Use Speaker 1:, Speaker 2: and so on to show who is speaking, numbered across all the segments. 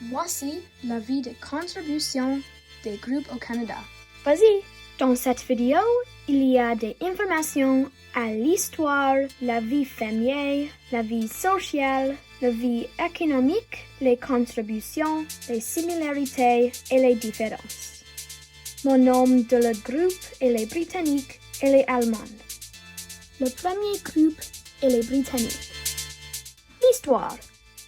Speaker 1: Voici la vie de contribution des groupes au Canada.
Speaker 2: Vas-y! Dans cette vidéo, il y a des informations à l'histoire, la vie familiale, la vie sociale, la vie économique, les contributions, les similarités et les différences. Mon nom de le groupe est les Britanniques et les Allemands. Le premier groupe est les Britanniques. L'histoire.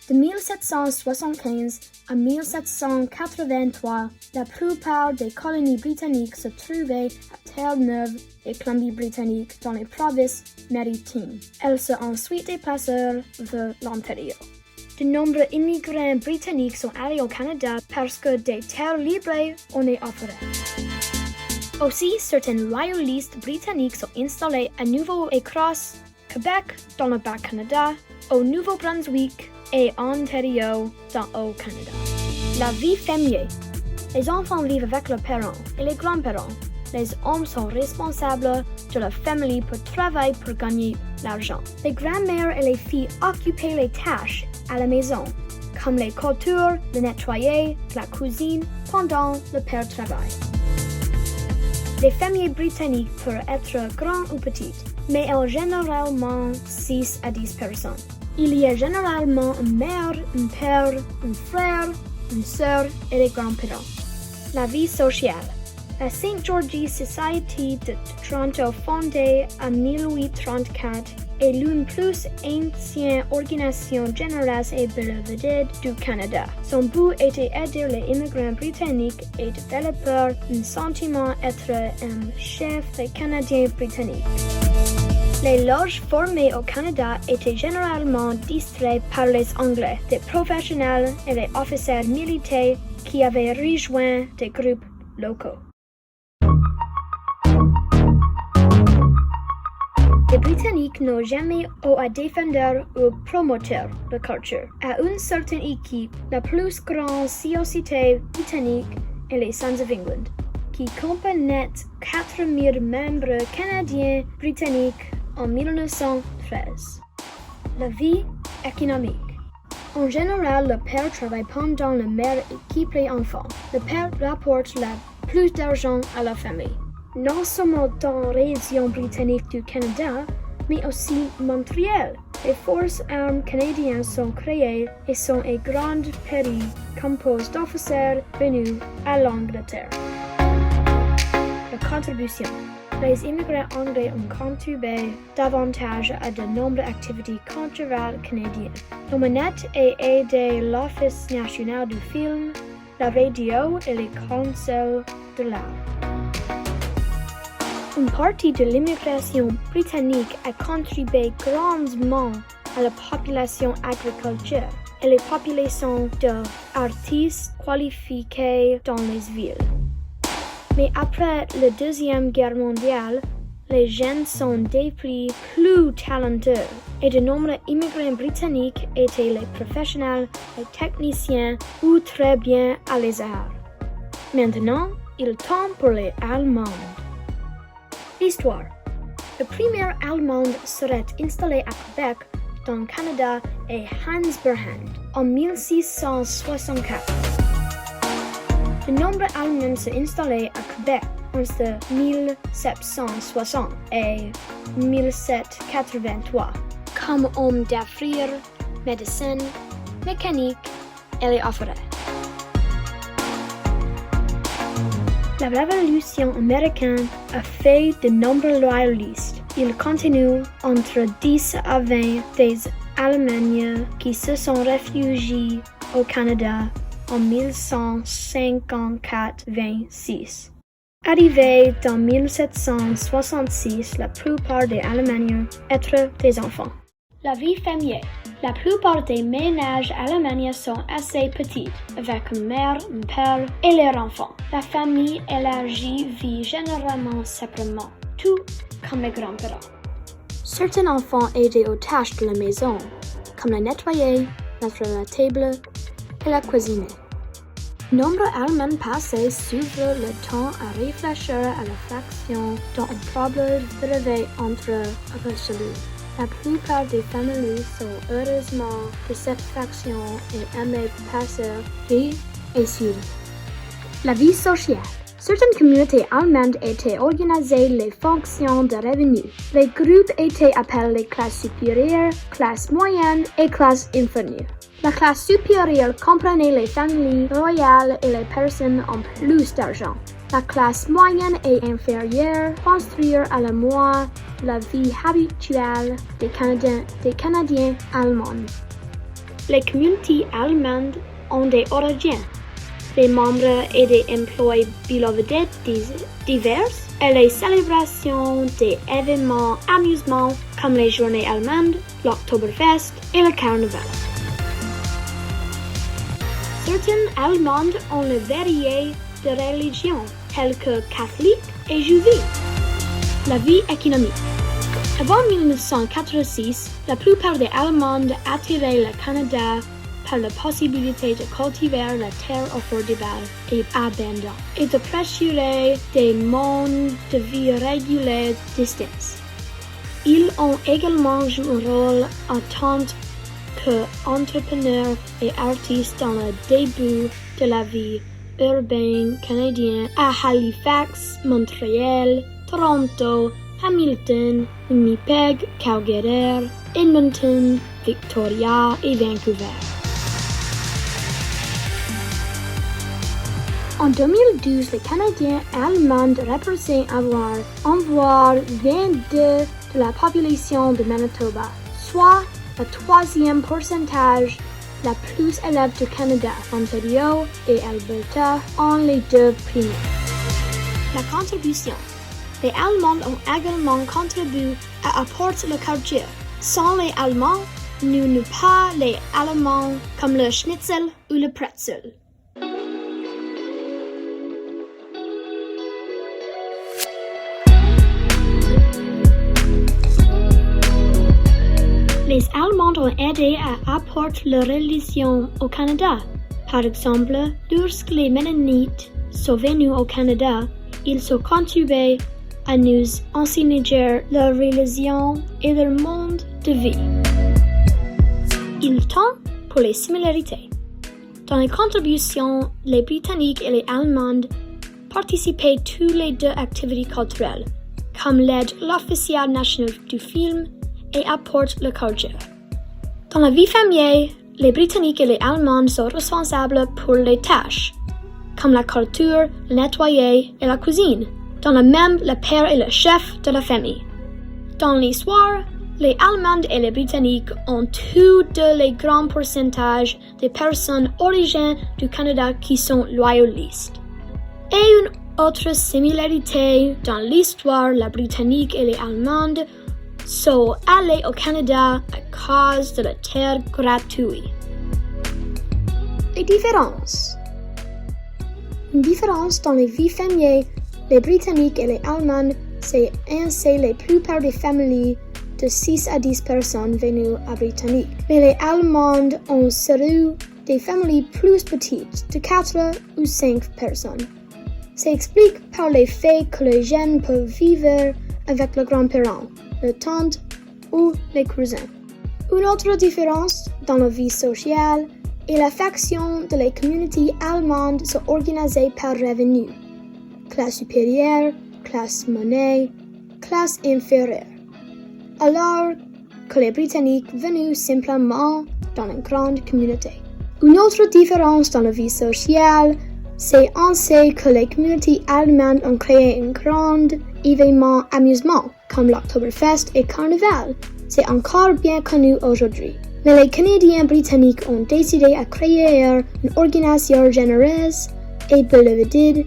Speaker 2: De 1775 à 1783, la plupart des colonies britanniques se trouvaient à Terre-Neuve et Colombie-Britannique dans les provinces maritimes. Elles sont ensuite déplacées vers l'Ontario. De nombreux immigrants britanniques sont allés au Canada parce que des terres libres en est offerées. Aussi, certains royalistes britanniques sont installés à Nouveau-Écosse, Québec, dans le Bas-Canada, au Nouveau-Brunswick et Ontario dans le Canada. La vie familiale. Les enfants vivent avec leurs parents et les grands-parents. Les hommes sont responsables de la famille pour travailler pour gagner l'argent. Les grands-mères et les filles occupent les tâches à la maison, comme les coutures, le nettoyer, la cuisine, pendant le père travaille. Les familles britanniques peuvent être grandes ou petites, mais elles ont généralement 6 à 10 personnes. Il y a généralement une mère, un père, un frère, une sœur et des grands-parents. La vie sociale. La St. George's Society de Toronto, fondée en 1834, est l'une plus ancienne organisation générale et bénévole du Canada. Son but était d'aider les immigrants britanniques et développer un sentiment d'être un chef des Canadiens britanniques. Les loges formées au Canada étaient généralement distraites par les Anglais, des professionnels et les officiers militaires qui avaient rejoint des groupes locaux. Les Britanniques n'ont jamais eu à défendre ou promouvoir la culture. À une certaine équipe, la plus grande société britannique est les Sons of England, qui comprenait 4000 membres canadiens britanniques en 1913. La vie économique. En général, le père travaille pendant la mère équipe les enfants. Le père rapporte le plus d'argent à la famille. Non seulement dans la région britannique du Canada, mais aussi Montréal. Les forces armées canadiennes sont créées et sont un grand pays composé d'officiers venus à l'Angleterre. La contribution. Les immigrants anglais ont contribué davantage à de nombreuses activités culturelles canadiennes. L'Omanette a aidé l'Office national du film, la radio et les consoles de l'art. Une partie de l'immigration britannique a contribué grandement à la population agricole et les populations d'artistes qualifiés dans les villes. Mais après la Deuxième Guerre mondiale, les jeunes sont devenus plus talentueux et de nombreux immigrants britanniques étaient les professionnels, les techniciens ou très bien à les arts. Maintenant, il est temps pour les Allemands. L'histoire. La première Allemande serait installée à Québec, dans le Canada, et Hansberhand, en 1664. De nombreux Allemands sont installés à Québec entre 1760 et 1783, comme hommes d'affaires, médecins, mécaniques et les ouvriers. La Révolution américaine a fait de nombreux royalistes. Il continue entre 10 à 20 des Allemands qui se sont réfugiés au Canada en 1754-26. Arrivés dans 1766, la plupart des Allemands étaient des enfants. La vie familiale. La plupart des ménages allemands sont assez petites, avec une mère, un père et leurs enfants. La famille élargie vit généralement séparément, tout comme les grands-parents. Certains enfants aident aux tâches de la maison, comme la nettoyer, mettre la table et la cuisiner. Nombreux Allemands passent souvent le temps à réfléchir à la faction dont un problème rêvé entre résolus. La plupart des familles sont heureusement de satisfaction et aiment passer vie et sur la vie sociale. Certaines communautés allemandes étaient organisées les fonctions de revenus. Les groupes étaient appelés classe supérieure, classe moyenne et classe inférieure. La classe supérieure comprenait les familles royales et les personnes en plus d'argent. La classe moyenne et inférieure construire à la moins la vie habituelle des Canadiens allemands. Les communautés allemandes ont des origines, des membres et des employés bienveillants divers et les célébrations des événements amusements comme les journées allemandes, l'Oktoberfest et le carnaval. Certaines Allemandes ont une variété de religions, telles que catholiques et juifs. La vie économique. Avant 1986, la plupart des Allemands attiraient le Canada par la possibilité de cultiver la terre affordable et abondante et de préparer des modes de vie réguliers distincts. Ils ont également joué un rôle en tant qu'entrepreneurs et artistes dans le début de la vie urbaine canadienne à Halifax, Montréal, Toronto, Hamilton, Winnipeg, Calgary, Edmonton, Victoria et Vancouver. En 2012, les Canadiens allemands représentent environ 22% de la population de Manitoba, soit le troisième pourcentage la plus élevée du Canada. Ontario et Alberta ont les deux premiers. La contribution. Les Allemands ont également contribué à apporter la culture. Sans les Allemands, nous n'avons pas les Allemands comme le schnitzel ou le pretzel. Les Allemands ont aidé à apporter la religion au Canada. Par exemple, lorsque les Mennonites sont venus au Canada, ils ont contribué à nous enseigner leur religion et leur monde de vie. Il temps pour les similarités. Dans les contributions, les Britanniques et les Allemands participaient tous les deux à activités culturelles, comme l'aide l'officiel national du film et apportent la culture. Dans la vie familiale, les Britanniques et les Allemands sont responsables pour les tâches, comme la culture, le nettoyer et la cuisine. Dans le même, le père est le chef de la famille. Dans l'histoire, les Allemands et les Britanniques ont tous deux les grands pourcentages des personnes originaires du Canada qui sont loyalistes. Et une autre similarité dans l'histoire, les Britanniques et les Allemands sont allés au Canada à cause de la terre gratuite. Les différences. Une différence dans les vies familiales, les Britanniques et les Allemands, c'est ainsi la plupart des familles de 6 à 10 personnes venues à Britannique. Mais les Allemands ont surtout des familles plus petites, de 4 ou 5 personnes. Ça explique par le fait que les jeunes peuvent vivre avec leurs grands-parents, les tantes ou les cousins. Une autre différence dans la vie sociale est la faction de les communautés allemandes sont organisées par revenu. Classe supérieure, classe monnaie, classe inférieure. Alors que les Britanniques venus simplement dans une grande communauté. Une autre différence dans la vie sociale, c'est ainsi que les communautés allemandes ont créé un grand événement amusement, comme l'Oktoberfest et Carnaval. C'est encore bien connu aujourd'hui. Mais les Canadiens britanniques ont décidé à créer une organisation généreuse et bénévole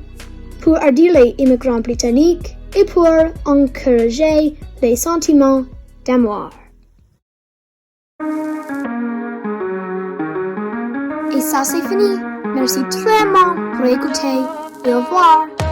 Speaker 2: pour aider les immigrants britanniques et pour encourager les sentiments d'amour. Et ça c'est fini. Merci vraiment pour écouter et au revoir.